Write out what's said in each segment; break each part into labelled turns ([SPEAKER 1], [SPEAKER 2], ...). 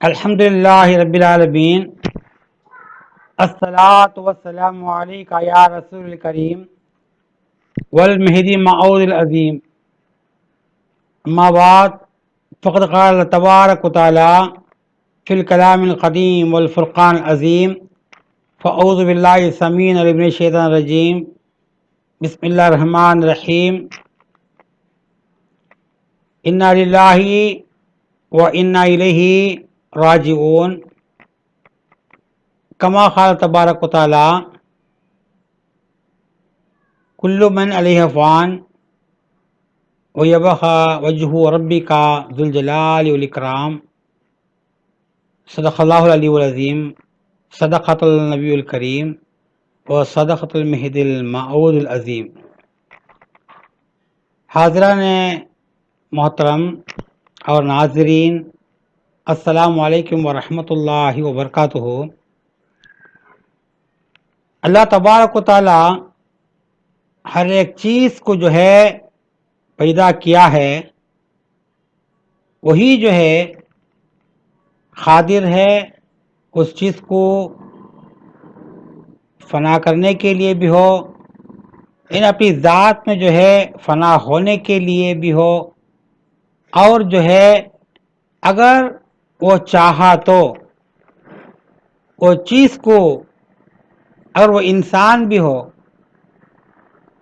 [SPEAKER 1] الحمد للہ رب العالمین، الصلاۃ والسلام علیکہ یا رسول الکریم والمہدی موعود العظیم، اما بعد فقد قال تبارک و تعالی فی الکلام القدیم والفرقان العظیم، فاعوذ باللہ السمیع العلیم من الشیطان الرجیم، بسم اللہ الرحمن الرحیم، انا للہ و انا الیہ راجعون، کما قال تبارک و تعالی کل من علیہ فان ویبقى وجہ ربک ذو الجلال والاکرام، صدق اللہ العلی العظیم، صدقۃ النبی الکریم و صدقۃ المہدی الموعود العظیم۔ حاضران محترم اور ناظرین، السلام علیکم ورحمۃ اللہ وبرکاتہ۔ اللہ تبارک و تعالی ہر ایک چیز کو جو ہے پیدا کیا ہے، وہی جو ہے قادر ہے اس چیز کو فنا کرنے کے لیے بھی ہو، اپنی ذات میں جو ہے فنا ہونے کے لیے بھی ہو، اور جو ہے اگر وہ چاہا تو وہ چیز کو، اگر وہ انسان بھی ہو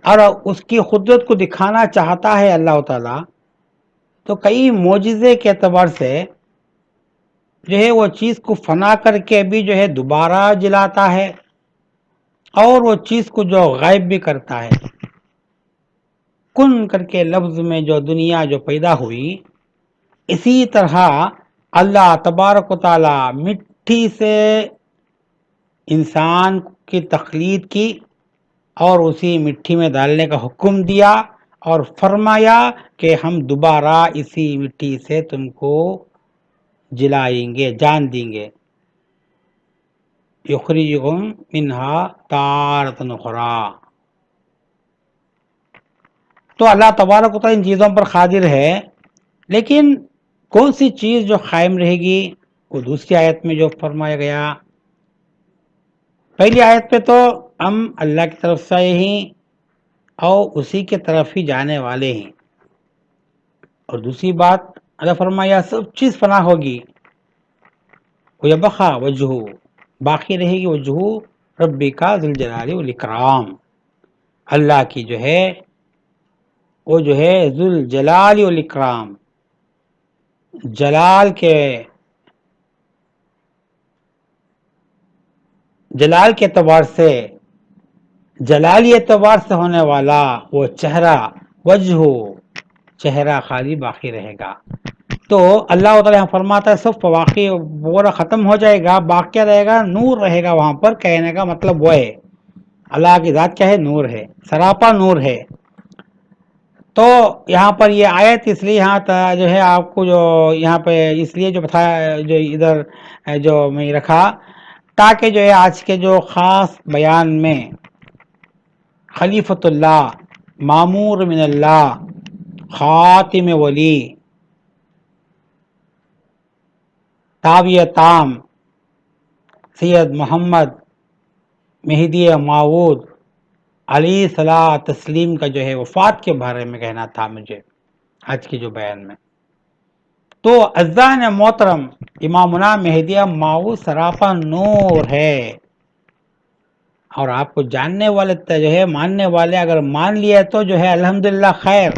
[SPEAKER 1] اور اس کی قدرت کو دکھانا چاہتا ہے اللہ تعالی، تو کئی معجزے کے اعتبار سے جو ہے وہ چیز کو فنا کر کے بھی جو ہے دوبارہ جلاتا ہے، اور وہ چیز کو جو غائب بھی کرتا ہے۔ کن کر کے لفظ میں جو دنیا جو پیدا ہوئی، اسی طرح اللہ تبارک و تعالی مٹی سے انسان کی تخلیق کی اور اسی مٹی میں ڈالنے کا حکم دیا، اور فرمایا کہ ہم دوبارہ اسی مٹی سے تم کو جلائیں گے، جان دیں گے۔ یخرجکم منہا تارۃ اخری۔ تو اللہ تبارک و تعالی ان چیزوں پر قادر ہے، لیکن کون سی چیز جو قائم رہے گی، وہ دوسری آیت میں جو فرمایا گیا۔ پہلی آیت پہ تو ہم اللہ کی طرف سے ہی اور اسی کے طرف ہی جانے والے ہیں، اور دوسری بات اللہ فرمایا سب چیز فنا ہوگی، وَيَبْقَى وَجْهُ، باقی رہے گی وجہ ربک ذو الجلال والاکرام، اللہ کی جو ہے وہ جو ہے ذو الجلال والاکرام، جلال کے اعتبار سے، جلالی اعتبار سے ہونے والا وہ چہرہ، وجہ، چہرہ خالی باقی رہے گا۔ تو اللہ تعالیٰ یہاں فرماتا ہے سب واقعی پورا ختم ہو جائے گا، باقی رہے گا نور رہے گا وہاں پر۔ کہنے کا مطلب وہ ہے اللہ کی ذات کیا ہے؟ نور ہے، سراپا نور ہے۔ تو یہاں پر یہ آیت اس لیے یہاں جو ہے آپ کو جو یہاں پہ اس لیے جو بتایا، جو ادھر جو میں رکھا، تاکہ جو ہے آج کے جو خاص بیان میں خلیفۃ اللہ، معمور من اللہ، خاتم ولی، تابع تام سید محمد مہدی موعود علیہ صلاح تسلیم کا جو ہے وفات کے بارے میں کہنا تھا مجھے آج کے جو بیان میں۔ تو عزیزان محترم، امامنا مہدی موعود سراپا نور ہے، اور آپ کو جاننے والے جو ہے ماننے والے اگر مان لیے تو جو ہے الحمدللہ خیر،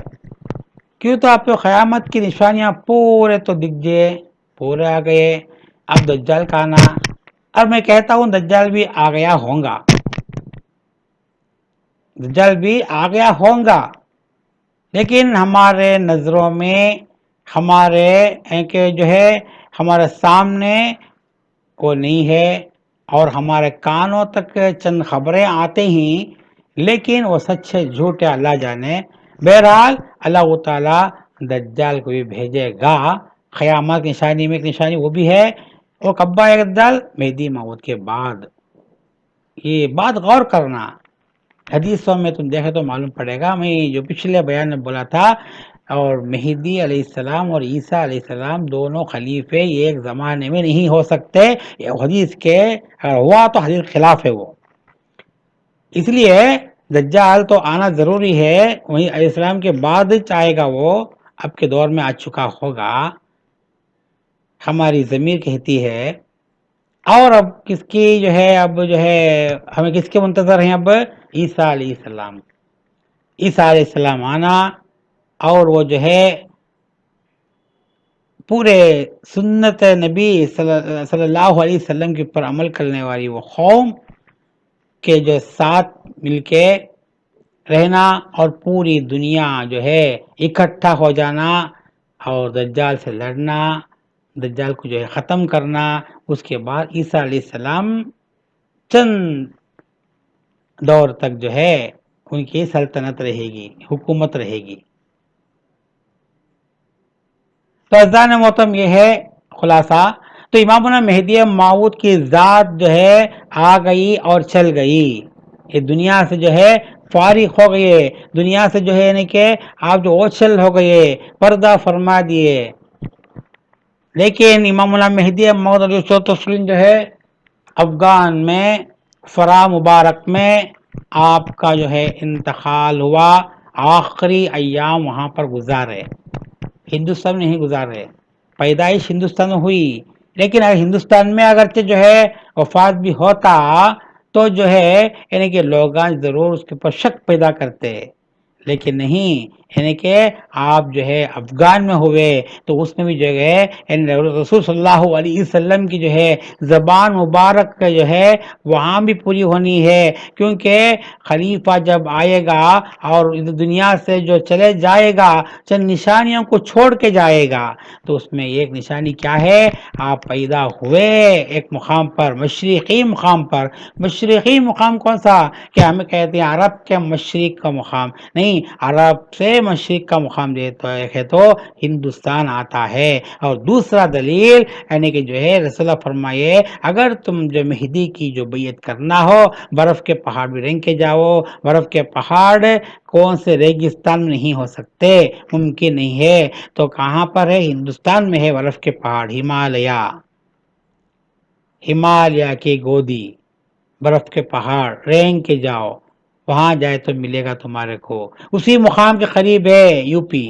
[SPEAKER 1] کیوں تو آپ کو قیامت کی نشانیاں پورے تو دکھ گئے، پورے آ گئے۔ اب دجال کا آنا، اور میں کہتا ہوں دجال بھی آ گیا ہوں گا، دجال بھی آ گیا ہوں گا، لیکن ہمارے نظروں میں، ہمارے کہ جو ہے ہمارے سامنے وہ نہیں ہے، اور ہمارے کانوں تک چند خبریں آتے ہیں، لیکن وہ سچ ہے جھوٹ ہے اللہ جانے۔ بہرحال اللہ تعالی دجال کو بھی بھیجے گا۔ قیامت کی نشانی میں ایک نشانی وہ بھی ہے، وہ کب آئے گا دجال؟ مہدی موعود کے بعد۔ یہ بات غور کرنا، حدیثوں میں تم دیکھے تو معلوم پڑے گا۔ میں جو پچھلے بیان میں بولا تھا اور مہدی علیہ السلام اور عیسیٰ علیہ السلام دونوں خلیفے ایک زمانے میں نہیں ہو سکتے، یہ حدیث کے اگر ہوا تو حدیث خلاف ہے وہ. اس لیے دجال تو آنا ضروری ہے، وہیں علیہ السلام کے بعد چاہے گا وہ اب کے دور میں آ چکا ہوگا. ہماری ضمیر کہتی ہے. اور اب کس کی جو ہے، اب جو ہے ہمیں کس کے منتظر ہیں؟ اب عیسیٰ علیہ السلام. عیسیٰ علیہ السلام آنا اور وہ جو ہے پورے سنت نبی صلی اللہ علیہ وسلم کے اوپر عمل کرنے والی وہ قوم کے جو ساتھ مل کے رہنا اور پوری دنیا جو ہے اکٹھا ہو جانا اور دجال سے لڑنا، دجال کو جو ہے ختم کرنا. اس کے بعد عیسیٰ علیہ السلام چند دور تک جو ہے ان کی سلطنت رہے گی، حکومت رہے گی. تو عزیزان محترم یہ ہے خلاصہ. تو امامنا مہدی موعود کی ذات جو ہے آ گئی اور چل گئی، یہ دنیا سے جو ہے فارغ ہو گئے، دنیا سے جو ہے یعنی کہ آپ جو اوچھل ہو گئے، پردہ فرما دیے. لیکن امام مہدی موعود علیہ السلام جو ہے افغان میں فرا مبارک میں آپ کا جو ہے انتقال ہوا، آخری ایام وہاں پر گزارے، ہندوستان میں نہیں گزارے. پیدائش ہندوستان میں ہوئی، لیکن اگر ہندوستان میں اگرچہ جو ہے وفات بھی ہوتا تو جو ہے یعنی کہ لوگ ضرور اس کے اوپر شک پیدا کرتے، لیکن نہیں، یعنی کہ آپ جو ہے افغان میں ہوئے تو اس میں بھی جو ہے رسول صلی اللہ علیہ وسلم کی جو ہے زبان مبارک کا جو ہے وہاں بھی پوری ہونی ہے. کیونکہ خلیفہ جب آئے گا اور دنیا سے جو چلے جائے گا چند نشانیوں کو چھوڑ کے جائے گا، تو اس میں ایک نشانی کیا ہے؟ آپ پیدا ہوئے ایک مقام پر، مشرقی مقام پر. مشرقی مقام کون سا؟ کہ ہمیں کہتے ہیں عرب کے مشرق کا مقام نہیں، عرب سے مشرق کا مقام دیتا ہے تو ہندوستان آتا ہے. اور دوسرا دلیل یعنی کہ جو ہے رسول اللہ فرمائے اگر تم جو مہدی کی جو بیعت کرنا ہو، برف کے پہاڑ بھی رنگ کے جاؤ. برف کے پہاڑ کون سے ریگستان میں نہیں ہو سکتے، ممکن نہیں ہے. تو کہاں پر ہے؟ ہندوستان میں ہے برف کے پہاڑ، ہمالیہ کی گودی، برف کے پہاڑ رینگ کے جاؤ، وہاں جائے تو ملے گا تمہارے کو. اسی مقام کے قریب ہے یو پی،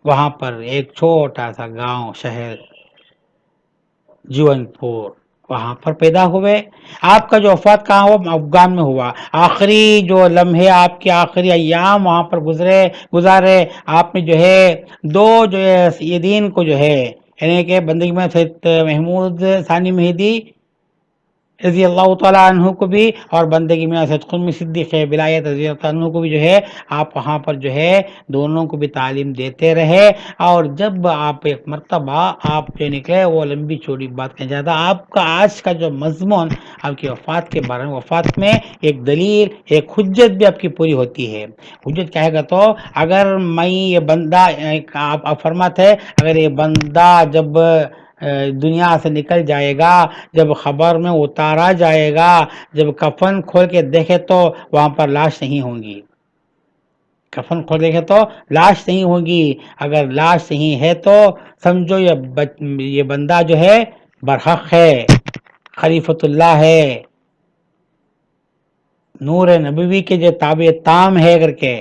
[SPEAKER 1] وہاں پر ایک چھوٹا سا گاؤں شہر جیون پور، وہاں پر پیدا ہوئے. آپ کا جو وفات کہاں ہوا؟ افغان میں ہوا. آخری جو لمحے آپ کے آخری ایام وہاں پر گزارے. آپ نے جو ہے دو جو ہے یہ دین کو جو ہے یعنی کہ بندگی میں سید محمود ثانی مہدی رضی اللہ تعالیٰ عنہ کو بھی اور بندگی میں سید قطب صدیق ولایت رضی اللہ عنہ کو بھی جو ہے آپ وہاں پر جو ہے دونوں کو بھی تعلیم دیتے رہے. اور جب آپ ایک مرتبہ آپ جو نکلے، وہ لمبی چوڑی بات کہیں جاتا، آپ کا آج کا جو مضمون آپ کی وفات کے بارے میں، وفات میں ایک دلیل، ایک حجت بھی آپ کی پوری ہوتی ہے. حجت کہے گا تو اگر میں یہ بندہ، آپ فرماتے اگر یہ بندہ جب دنیا سے نکل جائے گا، جب خبر میں اتارا جائے گا، جب کفن کھول کے دیکھے تو وہاں پر لاش نہیں ہوں گی. کفن کھول دیکھے تو لاش نہیں ہوگی. اگر لاش نہیں ہے تو سمجھو یہ بندہ جو ہے برحق ہے، خلیفۃ اللہ ہے، نور نبوی کے جو تابع تام ہے کر کے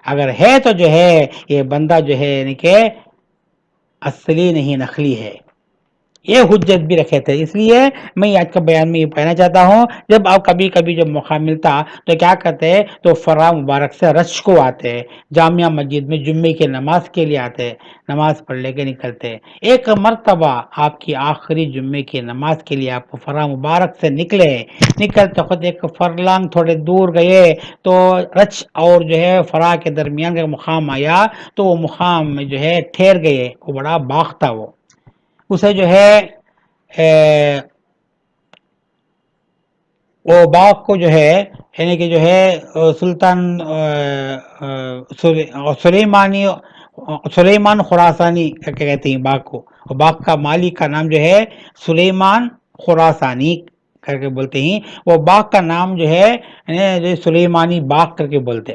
[SPEAKER 1] اگر ہے تو جو ہے یہ بندہ جو ہے یعنی کہ اصلی نہیں نقلی ہے. یہ حجت بھی رکھے تھے. اس لیے میں آج کا بیان میں یہ کہنا چاہتا ہوں، جب آپ کبھی کبھی جب موقع ملتا تو کیا کرتے تو فرا مبارک سے رش کو آتے، جامعہ مسجد میں جمعے کی نماز کے لیے آتے، نماز پڑھ لے کے نکلتے. ایک مرتبہ آپ کی آخری جمعے کی نماز کے لیے آپ فرا مبارک سے نکلتے خود ایک فرلانگ تھوڑے دور گئے تو رچ اور جو ہے فرا کے درمیان کا مقام آیا، تو وہ مقام میں جو ہے ٹھہر گئے. وہ بڑا باغ تھا، وہ اسے جو ہے وہ باغ کو جو ہے یعنی کہ جو ہے سلطان سلیمان خراسانی کہتے ہیں باغ کو. اور باغ کا مالک کا نام جو ہے سلیمان خراسانی کر کے بولتے ہیں. وہ باغ کا نام جو ہے سلیمانی باغ کر کے بولتے.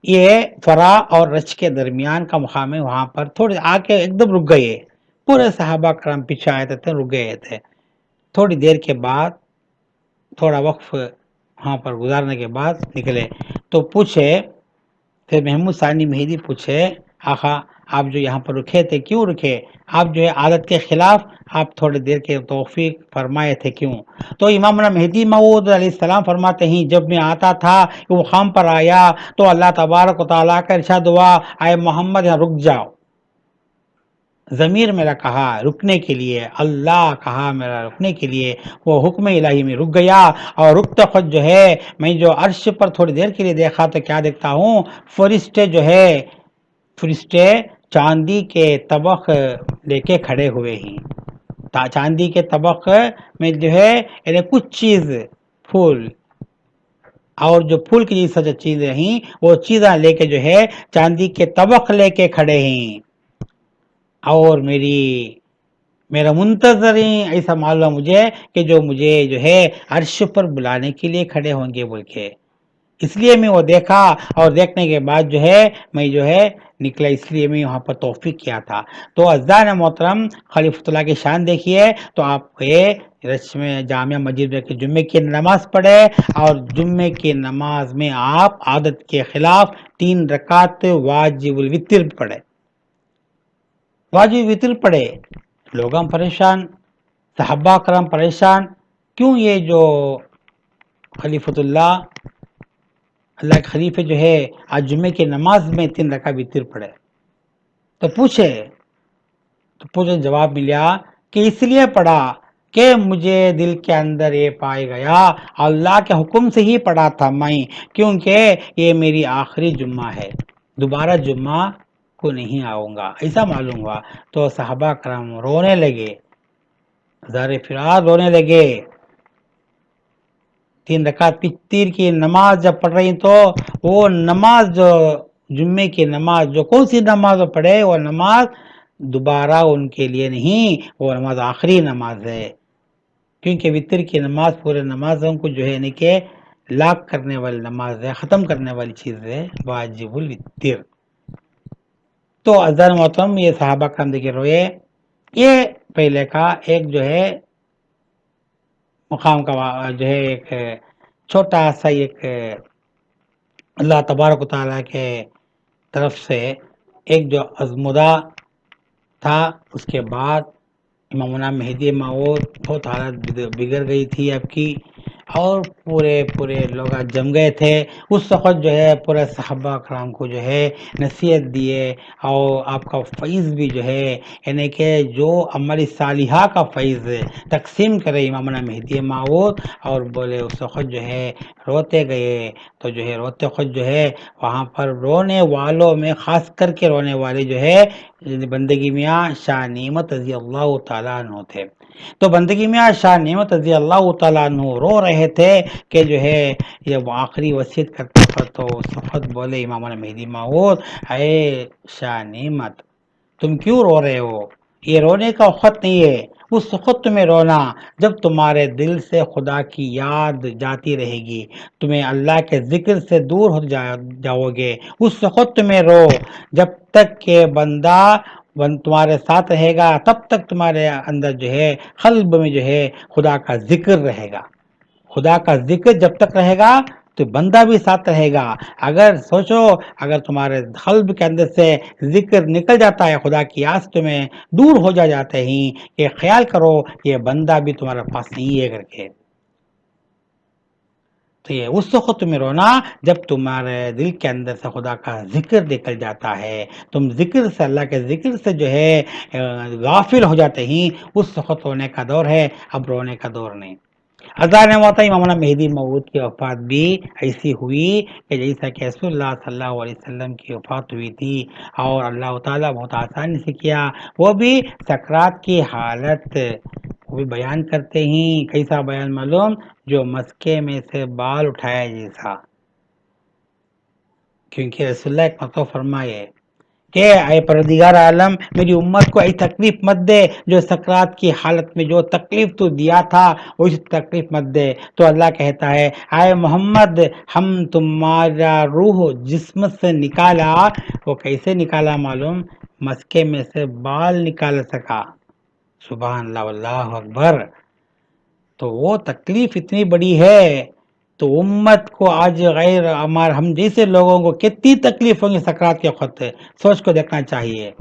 [SPEAKER 1] یہ فرا اور رچ کے درمیان کا مقام ہے، وہاں پر تھوڑے آ کے ایک دم رک گئے، پورے صحابہ کرام پیچھے آئے تھے، رک گئے تھے۔ تھوڑی دیر کے بعد تھوڑا وقف وہاں پر گزارنے کے بعد نکلے تو پوچھے، پھر محمود ثانی مہدی پوچھے، آقا آپ جو یہاں پر رکے تھے کیوں رکے؟ آپ جو ہے عادت کے خلاف آپ تھوڑی دیر کے توفیق فرمائے تھے کیوں؟ تو امام مہدی موعود علیہ السلام فرماتے ہیں جب میں آتا تھا وہ مقام پر آیا تو اللہ تبارک و تعالیٰ کا ارشاد ہوا، اے محمد یہاں رک جاؤ۔ ضمیر میرا کہا رکنے کے لیے، اللہ کہا میرا رکنے کے لیے، وہ حکم الہی میں رک گیا، اور رکتے خود جو ہے میں جو عرش پر تھوڑی دیر کے لیے دیکھا تو کیا دیکھتا ہوں، فرشتے جو ہے فرشتے چاندی کے طبق لے کے کھڑے ہوئے ہیں، چاندی کے طبق میں جو ہے یعنی کچھ چیز پھول اور جو پھول کی جیسا جو چیزیں ہیں وہ چیزاں لے کے جو ہے چاندی کے طبق لے کے کھڑے ہیں، اور میرا منتظر ایسا معلوم مجھے کہ جو مجھے جو ہے عرش پر بلانے کے لیے کھڑے ہوں گے بول کے، اس لیے میں وہ دیکھا، اور دیکھنے کے بعد جو ہے میں جو ہے نکلا، اس لیے میں وہاں پر توفیق کیا تھا۔ تو عزیزان محترم خلیفۃ اللہ کی شان دیکھیے، تو آپ کے رچ میں جامعہ مسجد میں جمعے کی نماز پڑھے، اور جمعے کی نماز میں آپ عادت کے خلاف 3 رکعت واجب الوتر پڑھے، واجب وطر پڑھے۔ لوگ ہم پریشان، صحابہ کرام پریشان، کیوں یہ جو خلیفۃ اللہ کے خلیفے جو ہے آج جمعے کی نماز میں 3 رکعت وتر پڑھے؟ تو پوچھے جواب ملا کہ اس لیے پڑھا کہ مجھے دل کے اندر یہ پائے گیا، اللہ کے حکم سے ہی پڑھا تھا میں، کیونکہ یہ میری آخری جمعہ ہے، دوبارہ جمعہ کو نہیں آؤں گا، ایسا معلوم ہوا۔ تو صحابہ کرام رونے لگے، زار فرات رونے لگے۔ 3 رکعت تیر کی نماز جب پڑھ رہی تو وہ نماز جو جمعے کی نماز جو کون سی نماز پڑھے، وہ نماز دوبارہ ان کے لیے نہیں، وہ نماز آخری نماز ہے، کیونکہ وطر کی نماز پورے نمازوں کو جو ہے یعنی کہ لاک کرنے والی نماز ہے، ختم کرنے والی چیز ہے واجب الوتر۔ تو عزیزان محترم یہ صحابہ کرام دیکھے روئے، یہ پہلے کا ایک جو ہے مقام کا جو ہے ایک چھوٹا سا ایک اللہ تبارک و تعالیٰ کے طرف سے ایک جو ازمدہ تھا۔ اس کے بعد امامنا مہدی موعود بہت حالت بگڑ گئی تھی اب کی، اور پورے لوگ جم گئے تھے اس وقت، جو ہے پورے صحابہ کرام کو جو ہے نصیحت دیے، اور آپ کا فیض بھی جو ہے یعنی کہ جو عمل صالحہ کا فیض تقسیم کرے امامنا مہدی موعود، اور بولے اس وقت جو ہے روتے گئے، تو جو ہے روتے خود جو ہے وہاں پر رونے والوں میں خاص کر کے رونے والے جو ہے بندگی میاں شاہ نعمت رضی اللہ تعالیٰ عنہ تھے۔ تو بندگی میاں شاہ نعمت رضی اللہ تعالیٰ عنہ رو رہے تھے کہ جو ہے جب آخری وصیت کرتے تھے تو اس وقت بولے امام مہدی موعود، اے شاہ نعمت تم کیوں رو رہے ہو؟ یہ رونے کا وقت نہیں ہے، اس وقت تمہیں رونا جب تمہارے دل سے خدا کی یاد جاتی رہے گی، تمہیں اللہ کے ذکر سے دور ہو جاؤ گے، اس وقت تمہیں رو، جب تک کہ بندہ تمہارے ساتھ رہے گا تب تک تمہارے اندر جو ہے قلب میں جو ہے خدا کا ذکر رہے گا، خدا کا ذکر جب تک رہے گا تو بندہ بھی ساتھ رہے گا۔ اگر سوچو اگر تمہارے قلب کے اندر سے ذکر نکل جاتا ہے، خدا کی یاد تمہیں دور ہو جاتے ہیں، کہ خیال کرو یہ بندہ بھی تمہارے پاس نہیں ہے کر کے، تو یہ اس وقت تمہیں رونا جب تمہارے دل کے اندر سے خدا کا ذکر نکل جاتا ہے، تم ذکر سے اللہ کے ذکر سے جو ہے غافل ہو جاتے ہیں، اس وقت رونے کا دور ہے، اب رونے کا دور نہیں۔ اذان موتا امامنا مہدی موعود کی وفات بھی ایسی ہوئی کہ جیسا کہ رسول اللہ صلی اللہ علیہ وسلم کی وفات ہوئی تھی، اور اللہ تعالیٰ بہت آسانی سے کیا، وہ بھی سکرات کی حالت، وہ بھی بیان کرتے ہیں، کیسا بیان معلوم، جو مسکے میں سے بال اٹھایا جیسا، کیونکہ رسول اللہ ایک مرتبہ فرمائے کہ اے پروردگار عالم میری امت کو ایسی تکلیف مت دے جو سکرات کی حالت میں جو تکلیف تو دیا تھا وہی تکلیف مت دے. تو اللہ کہتا ہے اے محمد ہم تمہارا روح جسم سے نکالا. وہ کیسے نکالا معلوم؟ مسکے میں سے بال نکال سکا. سبحان اللہ واللہ اکبر. تو وہ تکلیف اتنی بڑی ہے تو امت کو آج غیر ہم جیسے لوگوں کو کتنی تکلیف ہوں گی سکرات کے وقت سوچ کو دیکھنا چاہیے.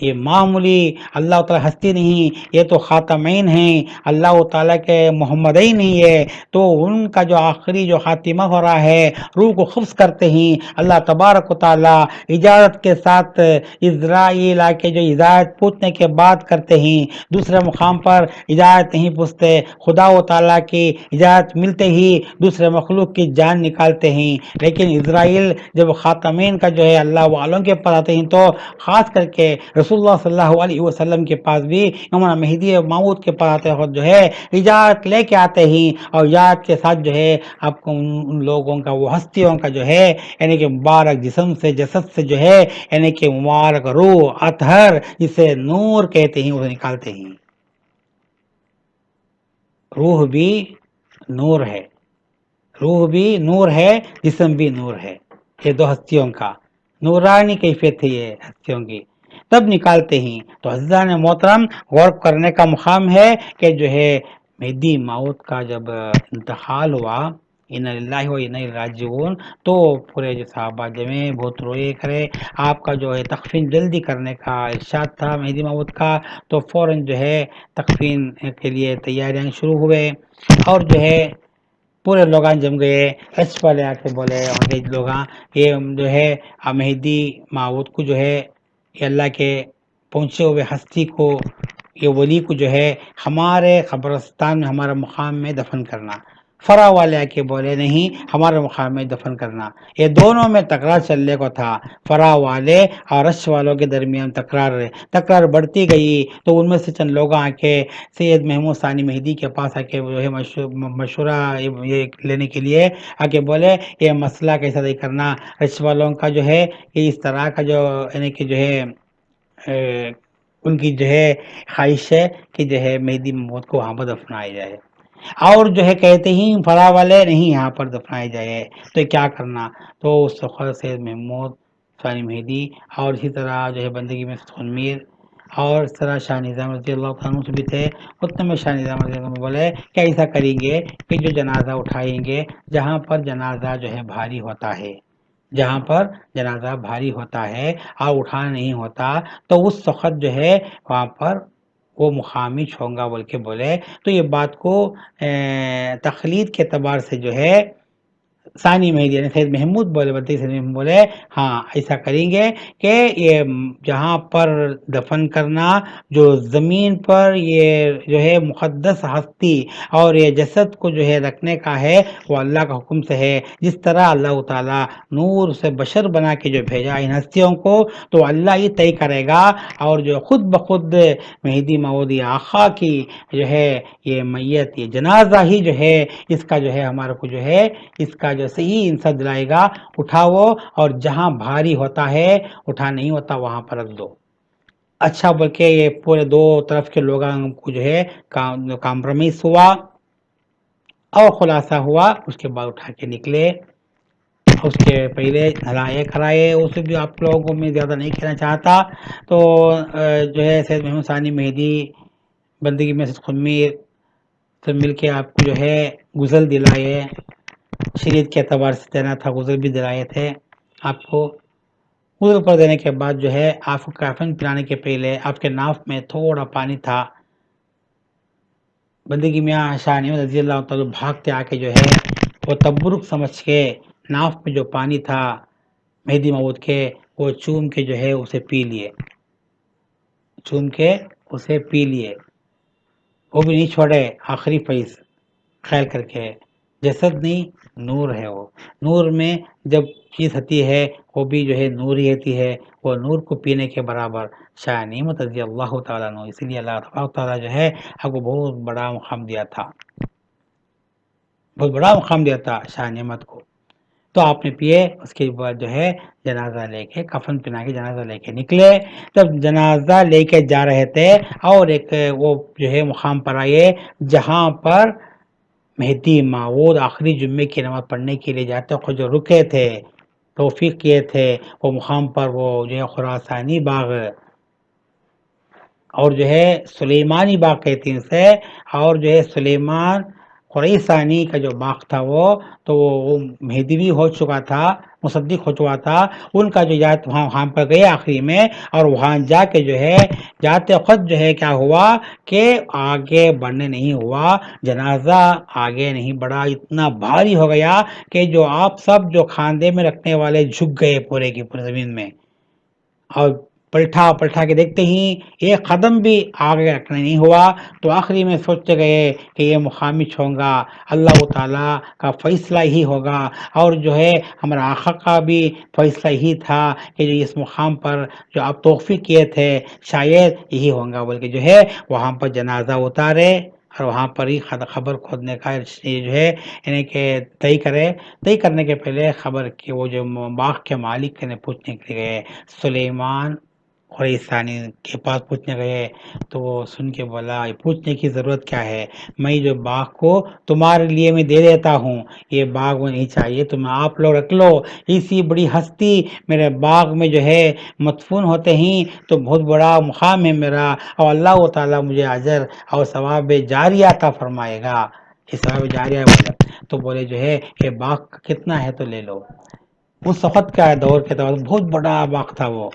[SPEAKER 1] یہ معمولی اللہ تعالیٰ ہستی نہیں، یہ تو خاتمین ہیں، اللہ تعالیٰ کے محمدین نہیں ہے. تو ان کا جو آخری جو خاتمہ ہو رہا ہے روح کو قبض کرتے ہیں اللہ تبارک و تعالیٰ اجازت کے ساتھ اسرائیل آ کے جو اجازت پوچھنے کے بعد کرتے ہیں. دوسرے مقام پر اجازت نہیں پوچھتے، خدا و تعالیٰ کی اجازت ملتے ہی دوسرے مخلوق کی جان نکالتے ہیں. لیکن اسرائیل جب خاتمین کا جو ہے اللہ والوں کے پاس آتے ہیں تو خاص کر کے رسول اللہ صلی اللہ علیہ وسلم کے پاس بھی امام مہدی موعود کے پاس آتے وقت جو ہے اجازت لے کے آتے ہیں. اور اجازت کے ساتھ جو ہے آپ کو ان لوگوں کا وہ ہستیوں کا جو ہے یعنی کہ مبارک جسم سے جسد سے جو ہے یعنی کہ مبارک روح اطہر جسے نور کہتے ہیں اسے نکالتے ہیں. روح بھی نور ہے، روح بھی نور ہے، جسم بھی نور ہے. یہ دو ہستیوں کا نورانی کیفیت ہے یہ ہستیوں کی، تب نکالتے ہیں. تو عزیزان محترم غور کرنے کا مقام ہے کہ جو ہے مہدی موعود کا جب انتقال ہوا انا للہ و انا الیہ راجعون تو پورے جو صحابہ جمع بہت روئے کرے. آپ کا جو ہے تکفین جلدی کرنے کا ارشاد تھا مہدی موعود کا. تو فوراً جو ہے تکفین کے لیے تیاریاں شروع ہوئے اور جو ہے پورے لوگاں جم گئے. حج والے آ کے بولے لوگاں یہ جو ہے مہدی موعود کو جو ہے یہ اللہ کے پہنچے ہوئے ہستی کو یہ ولی کو جو ہے ہمارے قبرستان میں ہمارا مقام میں دفن کرنا. فرا والے آ کے بولے نہیں ہمارے مقام میں دفن کرنا. یہ دونوں میں تکرار چلنے کو تھا، فرا والے اور رش والوں کے درمیان تکرار بڑھتی گئی. تو ان میں سے چند لوگ آ کے سید محمود ثانی مہدی کے پاس آ کے جو ہے مشورہ یہ لینے کے لیے آ کے بولے یہ مسئلہ کیسا نہیں کرنا. رش والوں کا جو ہے یہ اس طرح کا جو یعنی کہ جو ہے ان کی جو ہے خواہش ہے کہ جو ہے مہدی موعود کو وہاں پر دفنایا جائے اور جو ہے کہتے ہی فرا والے نہیں یہاں پر دفنائے جائے. تو کیا کرنا؟ تو اس وقت سید محمود ثانی مہدی اور اسی طرح جو ہے بندگی میں میر اور اس طرح شاہ نظام رضی اللہ عنہ سے بھی تھے. اتنے میں شاہ نظام رضی اللہ عنہ بولے کہ ایسا کریں گے کہ جو جنازہ اٹھائیں گے جہاں پر جنازہ جو ہے بھاری ہوتا ہے، جہاں پر جنازہ بھاری ہوتا ہے اور اٹھانا نہیں ہوتا تو اس وقت جو ہے وہاں پر وہ مقامی چھونگا بول کے بولے. تو یہ بات کو تخلید کے اعتبار سے جو ہے ثانی مہدی یعنی سید محمود بولے سید محمود بولے ہاں ایسا کریں گے کہ یہ جہاں پر دفن کرنا جو زمین پر یہ جو ہے مقدس ہستی اور یہ جسد کو جو ہے رکھنے کا ہے وہ اللہ کا حکم سے ہے. جس طرح اللہ تعالیٰ نور سے بشر بنا کے جو بھیجا ان ہستیوں کو تو اللہ ہی طے کرے گا اور جو خود بخود مہدی موعود آقا کی جو ہے یہ میت یہ جنازہ ہی جو ہے اس کا جو ہے ہمارے کو جو ہے اس کا جو صحیح انصاف دلائے گا. اٹھاؤ اور جہاں بھاری ہوتا ہے اٹھا نہیں ہوتا وہاں پر رکھ دو. اچھا بول کے یہ پورے دو طرف کے لوگوں کو جو ہے کمپرومائز ہوا اور خلاصہ ہوا. اس کے بعد اٹھا کے نکلے. اس کے پہلے ہلائے کھلائے اسے بھی آپ لوگوں کو میں زیادہ نہیں کہنا چاہتا. تو جو ہے سید محمود ثانی مہدی بندگی میں خمیر سے مل کے آپ کو جو ہے غسل دلائے، شریعت کے اعتبار سے دینا تھا غسل بھی دلائے تھے آپ کو. غسل کر دینے کے بعد جو ہے آپ کو کافن پلانے کے پہلے آپ کے ناف میں تھوڑا پانی تھا. بندگی میں شاہ نعمت رضی اللہ تعالیٰ بھاگتے آ کے جو ہے وہ تبرک سمجھ کے ناف میں جو پانی تھا مہدی موعود کے وہ چوم کے جو ہے اسے پی لیے، چوم کے اسے پی لیے. وہ بھی نہیں چھوڑے آخری پیس خیال کر کے. جسد نہیں نور ہے، وہ نور میں جب چیز ہوتی ہے وہ بھی جو ہے نور ہی ہوتی ہے. وہ نور کو پینے کے برابر شاہ نعمت رضی اللہ تعالیٰ عنہ. اسی لیے اللہ تعالیٰ جو ہے آپ کو بہت بڑا مقام دیا تھا، بہت بڑا مقام دیا تھا شاہ نعمت کو. تو آپ نے پیے، اس کے بعد جو ہے جنازہ لے کے کفن پہنا کے جنازہ لے کے نکلے. جب جنازہ لے کے جا رہے تھے اور ایک وہ جو ہے مقام پر آئے جہاں پر مہدی موعود آخری جمعے کی نماز پڑھنے کے لیے جاتے وقت جو رکے تھے، توفیق کیے تھے، وہ مقام پر وہ جو ہے خراسانی باغ اور جو ہے سلیمانی باغ کہتے ہیں اسے، اور جو ہے سلیمان خریسانی کا جو باغ تھا وہ تو وہ مہدی بھی ہو چکا تھا، مصدق ہو چکا تھا ان کا جو یاد وہاں پر گئے آخری میں. اور وہاں جا کے جو ہے جاتے وقت جو ہے کیا ہوا کہ آگے بڑھنے نہیں ہوا، جنازہ آگے نہیں بڑھا، اتنا بھاری ہو گیا کہ جو آپ سب جو کھاندے میں رکھنے والے جھک گئے پورے کی پورے زمین میں، اور پلٹا کے دیکھتے ہی ایک قدم بھی آگے رکھنا نہیں ہوا. تو آخری میں سوچتے گئے کہ یہ مقامی چھونگا اللہ تعالیٰ کا فیصلہ ہی ہوگا، اور جو ہے ہمارا آقا کا بھی فیصلہ ہی تھا کہ جو اس مقام پر جو آپ توفیق کیے تھے شاید یہی ہوگا بول کے جو ہے وہاں پر جنازہ اتارے. اور وہاں پر ہی خبر کھودنے کا جو ہے یعنی کہ طے کرنے کے پہلے خبر کہ وہ جو باغ کے مالک نے پوچھنے کے لیے گئے، سلیمان اور عیسانی کے پاس پوچھنے گئے، تو وہ سن کے بولا پوچھنے کی ضرورت کیا ہے، میں جو باغ کو تمہارے لیے میں دے دیتا ہوں، یہ باغ میں نہیں چاہیے تم آپ لوگ رکھ لو. اسی بڑی ہستی میرے باغ میں جو ہے مدفون ہوتے ہی تو بہت بڑا مقام ہے میرا، اور اللہ تعالیٰ مجھے اجر اور ثواب جاریہ عطا فرمائے گا. یہ ثواب جاریہ بولے تو بولے جو ہے کہ باغ کتنا ہے تو لے لو. اس وقت کا دور کے دور بہت بڑا باغ تھا، وہ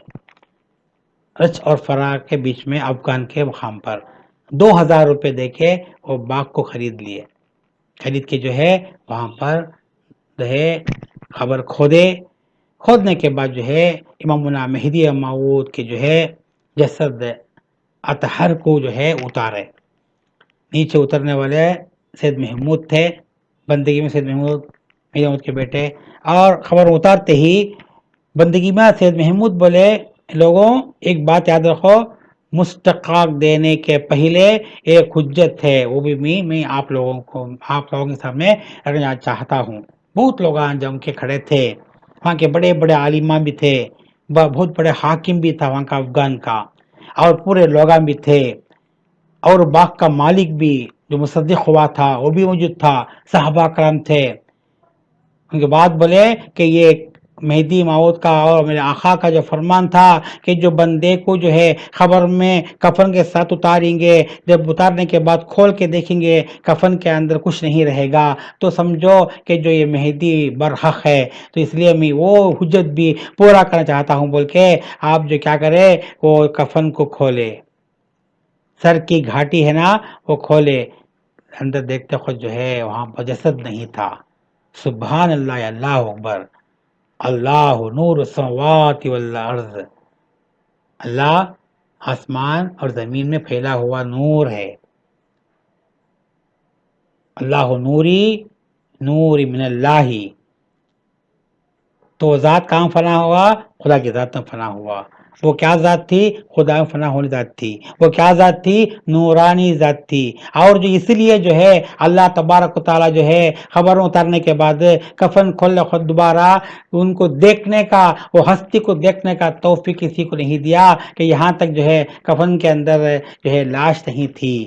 [SPEAKER 1] رچ اور فرار کے بیچ میں افغان کے مقام پر 2000 روپے دے کے وہ باغ کو خرید لیے. خرید کے جو ہے وہاں پر جو ہے خبر کھودنے کے بعد جو ہے امامنا مہدی موعود کے جو ہے جسد اطہر کو جو ہے اتارے. نیچے اترنے والے سید محمود تھے، بندگی میں سید محمود کے بیٹے. اور خبر اتارتے ہی بندگی میں سید محمود بولے لوگوں ایک بات یاد رکھو، مستقاق دینے کے پہلے ایک حجت ہے، وہ بھی میں آپ لوگوں کے سامنے رکھنا چاہتا ہوں. بہت لوگ جم کے کھڑے تھے، وہاں کے بڑے بڑے عالمان بھی تھے، بہت بڑے حاکم بھی تھا وہاں کا افغان کا، اور پورے لوگاں بھی تھے، اور باغ کا مالک بھی جو مصدق ہوا تھا وہ بھی موجود تھا، صحابہ کرام تھے. ان کے بعد بولے کہ یہ مہدی موعود کا اور میرے آقا کا جو فرمان تھا کہ جو بندے کو جو ہے خبر میں کفن کے ساتھ اتاریں گے، جب اتارنے کے بعد کھول کے دیکھیں گے کفن کے اندر کچھ نہیں رہے گا تو سمجھو کہ جو یہ مہدی برحق ہے. تو اس لیے میں وہ حجت بھی پورا کرنا چاہتا ہوں بول کے آپ جو کیا کرے وہ کفن کو کھولے، سر کی گھاٹی ہے نا وہ کھولے. اندر دیکھتے خود جو ہے وہاں پر جسد نہیں تھا. سبحان اللہ، اللہ اکبر، اللہ نور السماوات والارض، اللہ آسمان اور زمین میں پھیلا ہوا نور ہے. اللہ نوری نور من اللہ، تو ذات کہاں فنا ہوا؟ خدا کی ذات میں فنا ہوا. وہ کیا ذات تھی؟ خدا میں فنا ہونے ذات تھی. وہ کیا ذات تھی؟ نورانی ذات تھی. اور جو اس لیے جو ہے اللہ تبارک و تعالیٰ جو ہے خبر اتارنے کے بعد کفن کھولنے خود دوبارہ ان کو دیکھنے کا، وہ ہستی کو دیکھنے کا توفیق کسی کو نہیں دیا کہ یہاں تک جو ہے کفن کے اندر جو ہے لاش نہیں تھی.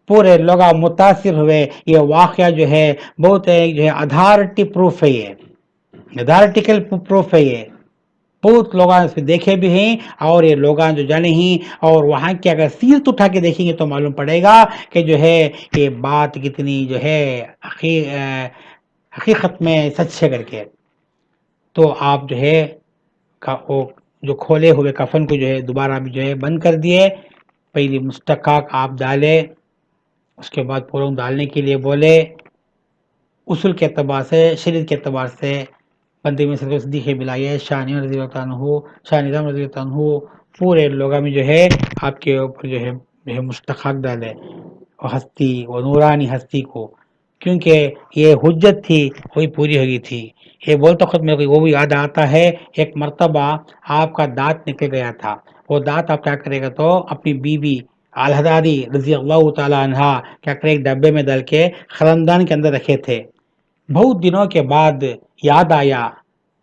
[SPEAKER 1] پورے لوگ متاثر ہوئے. یہ واقعہ جو ہے بہت جو ہے اتھارٹی پروف ہے، یہ اتھارٹیکل پروف ہے. یہ بہت لوگ اس میں دیکھے بھی ہیں اور یہ لوگ جو جانے ہی اور وہاں کی اگر سیرت اٹھا کے دیکھیں گے تو معلوم پڑے گا کہ جو ہے یہ بات کتنی جو ہے حقیقت میں سچ ہے کر کے. تو آپ جو ہے جو کھولے ہوئے کفن کو جو ہے دوبارہ بھی جو ہے بند کر دیے. پہلی مستقاق آپ ڈالے، اس کے بعد پوروں ڈالنے کے لیے بولے. اصول کے اعتبار سے، شریعت کے اعتبار سے بندے میں صدیق بلائے شانی رضی اللہ عنہ، شان نظام رضی اللہ عنہ، پورے لوگوں میں جو ہے آپ کے اوپر جو ہے مستحق ڈالے ہستی و نورانی ہستی کو، کیونکہ یہ حجت تھی وہی پوری ہوگی تھی. یہ بولتا خود میرے کو وہ بھی یاد آتا ہے، ایک مرتبہ آپ کا دانت نکل گیا تھا. وہ دانت آپ کیا کرے گا تو اپنی بیوی الحدادی رضی اللہ تعالی عنہ کیا کرے ایک ڈبے میں ڈال کے خاندان کے اندر رکھے تھے. بہت دنوں کے بعد یاد آیا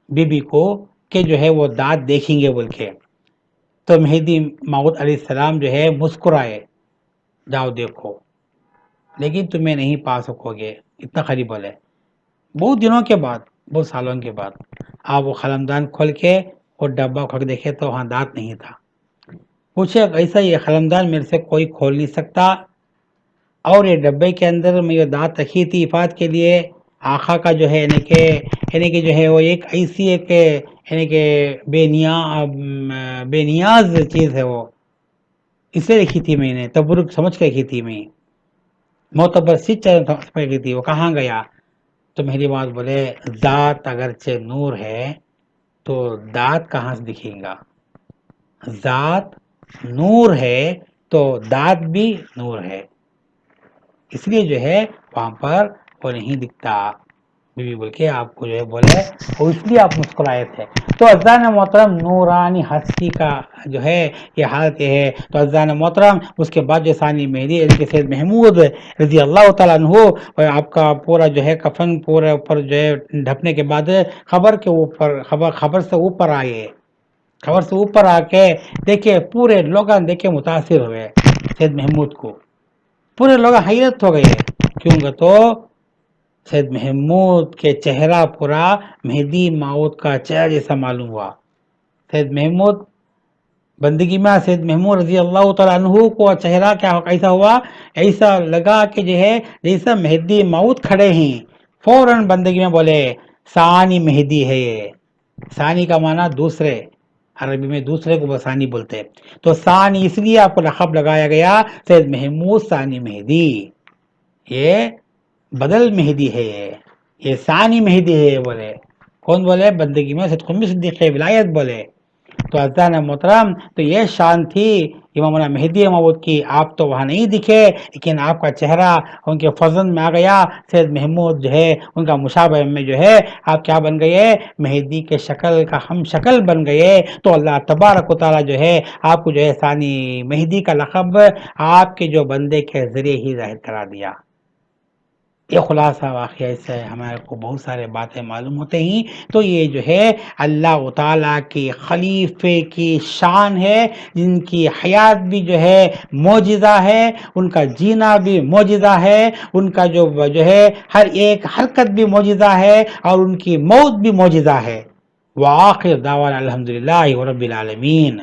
[SPEAKER 1] بی بی کو کہ جو ہے وہ دانت دیکھیں گے بول کے. تو مہدی موعود علیہ السلام جو ہے مسکرائے، جاؤ دیکھو لیکن تمہیں نہیں پا سکو گے، اتنا قریب بولے. بہت دنوں کے بعد، بہت سالوں کے بعد آپ وہ قلمدان کھول کے وہ ڈبہ کھول کے دیکھے تو وہاں دانت نہیں تھا. پوچھے ایسا یہ قلمدان میرے سے کوئی کھول نہیں سکتا، اور یہ ڈبے کے اندر میں یہ دانت رکھی تھی حفاظت کے لیے آقا کا جو ہے یعنی کہ جو ہے وہ ایک ایسی ایک یعنی کہ بے نیاز چیز ہے، وہ اس لیے لکھی تھی میں نے، تبرک سمجھ کے لکھی تھی میں، معتبر سی سمجھ کے لکھی تھی. وہ کہاں گیا؟ تو میری بات بولے ذات اگرچہ نور ہے تو دانت کہاں سے دکھے گا؟ ذات نور ہے تو دانت بھی نور ہے، اس لیے جو ہے وہاں پر وہ نہیں دکھتا. بی بی بول کے آپ کو جو ہے بولے اور اس لیے آپ مسکرائے تھے. تو عزیزان محترم نورانی ہستی کا جو ہے یہ حالت یہ ہے. تو عزیزان محترم اس کے بعد جو ثانی مہدی یعنی کہ سید محمود رضی اللہ تعالیٰ عنہ آپ کا پورا جو ہے کفن پورے اوپر جو ہے ڈھپنے کے بعد خبر کے اوپر خبر سے اوپر آئے، خبر سے اوپر آ کے دیکھے پورے لوگ دیکھے متاثر ہوئے سید محمود کو، پورے لوگ حیرت ہو گئے. کیوں گا تو سید محمود کے چہرہ پورا مہدی موعود کا چہرہ جیسا معلوم ہوا. سید محمود بندگی میں سید محمود رضی اللہ تعالیٰ عنہ کو چہرہ کیا ایسا ہوا، ایسا لگا کہ جو ہے جیسا مہدی موعود کھڑے ہیں. فوراً بندگی میں بولے ثانی مہدی ہے یہ. ثانی کا معنی دوسرے، عربی میں دوسرے کو ثانی بولتے. تو ثانی اس لیے آپ کو لقب لگایا گیا سید محمود ثانی مہدی، یہ بدل مہدی ہے، یہ ثانی مہدی ہے. بولے کون بولے؟ بندگی میں سید قطب صدیق ولایت بولے. تو عزیزان محترم تو یہ شان تھی امامنا مہدی موعود کی. آپ تو وہاں نہیں دکھے لیکن آپ کا چہرہ ان کے فضل میں آ گیا. سید محمود جو ہے ان کا مشابہ میں جو ہے آپ کیا بن گئے؟ مہدی کے شکل کا ہم شکل بن گئے. تو اللہ تبارک و تعالیٰ جو ہے آپ کو جو ہے ثانی مہدی کا لقب آپ کے جو بندے کے ذریعے ہی ظاہر کرا دیا. یہ خلاصہ واقعہ سے ہمارے کو بہت سارے باتیں معلوم ہوتے ہیں. تو یہ جو ہے اللہ تعالیٰ کی خلیفے کی شان ہے، جن کی حیات بھی جو ہے معجزہ ہے، ان کا جینا بھی معجزہ ہے، ان کا جو ہے ہر ایک حرکت بھی معجزہ ہے، اور ان کی موت بھی معجزہ ہے. وآخر دعوانا الحمدللہ رب العالمین.